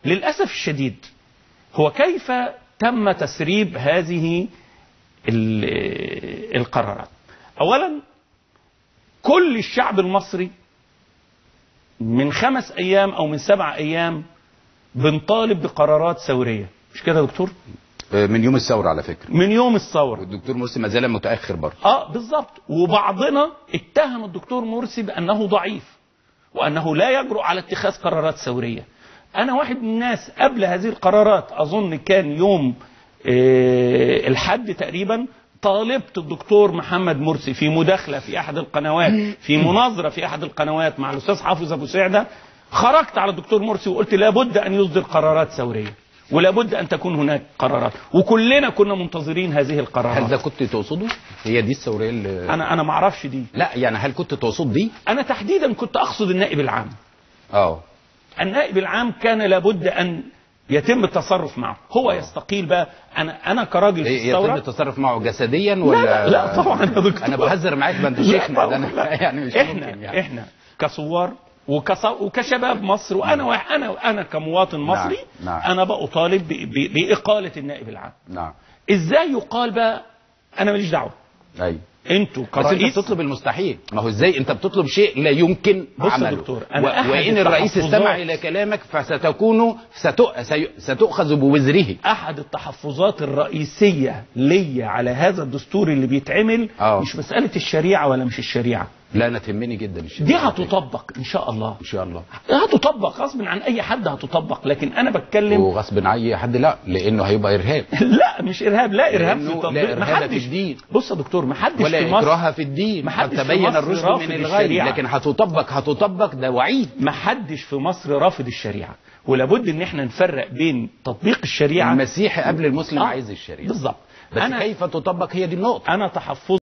للأسف الشديد هو كيف تم تسريب هذه القرارات. أولا كل الشعب المصري من 5 أيام أو من 7 أيام بنطالب بقرارات ثورية، مش كده يا دكتور؟ من يوم الثورة على فكرة، من يوم الثورة. والدكتور مرسي ما زال متأخر برضه. بالظبط. وبعضنا اتهم الدكتور مرسي بأنه ضعيف وأنه لا يجرؤ على اتخاذ قرارات ثورية. أنا واحد من الناس قبل هذه القرارات، أظن كان يوم الحد تقريبا، طالبت الدكتور محمد مرسي في مداخلة في أحد القنوات، في مناظرة في أحد القنوات مع الأستاذ حافظ أبو سعدة، خرجت على الدكتور مرسي وقلت لابد أن يصدر قرارات ثورية ولابد أن تكون هناك قرارات، وكلنا كنا منتظرين هذه القرارات. هل ده كنت تقصده؟ هي دي الثورية اللي أنا ما أعرفش دي. لا يعني هل كنت تقصد دي؟ أنا تحديدا كنت أقصد النائب العام. النائب العام كان لابد أن يتم التصرف معه، هو يستقيل بقى. أنا كراجل في الثورة يتم التصرف معه جسديا ولا؟ لا طبعا يا دكتور، أنا بهزر معاك، ما أنت شيخنا. يعني مش إحنا ممكن يعني. إحنا كثوار وكشباب مصر، وأنا كمواطن مصري، نعم. أنا بأطالب بإقالة النائب العام. نعم. إزاي يقال بقى؟ أنا ماليش دعوة. أيوه. انتوا كرئيس، بس انت بتطلب المستحيل. ما هو ازاي انت بتطلب شيء لا يمكن عمله؟ دكتور، وان الرئيس استمع الى كلامك ستؤخذ بوزره. احد التحفظات الرئيسيه ليا على هذا الدستور اللي بيتعمل مش مساله الشريعه ولا مش الشريعه. لا انا تهمني جدا الشريعه دي، هتطبق ان شاء الله. ان شاء الله هتطبق غصب عن اي حد، هتطبق. لكن انا بتكلم وغصب عن اي حد، لا، لانه هيبقى ارهاب. لا مش ارهاب، لا ارهاب في التطبيق، لا ارهاب في الدين. بص يا دكتور، ما حدش ولا في مصر اكراه في الدين، قد تبين الرشد من الغي، لكن هتطبق ده وعيد. ما حدش في مصر رافض الشريعه، ولابد ان احنا نفرق بين تطبيق الشريعه. المسيحي قبل المسلم عايز الشريعه بالظبط، بس كيف تطبق، هي دي النقطه. انا تحفظ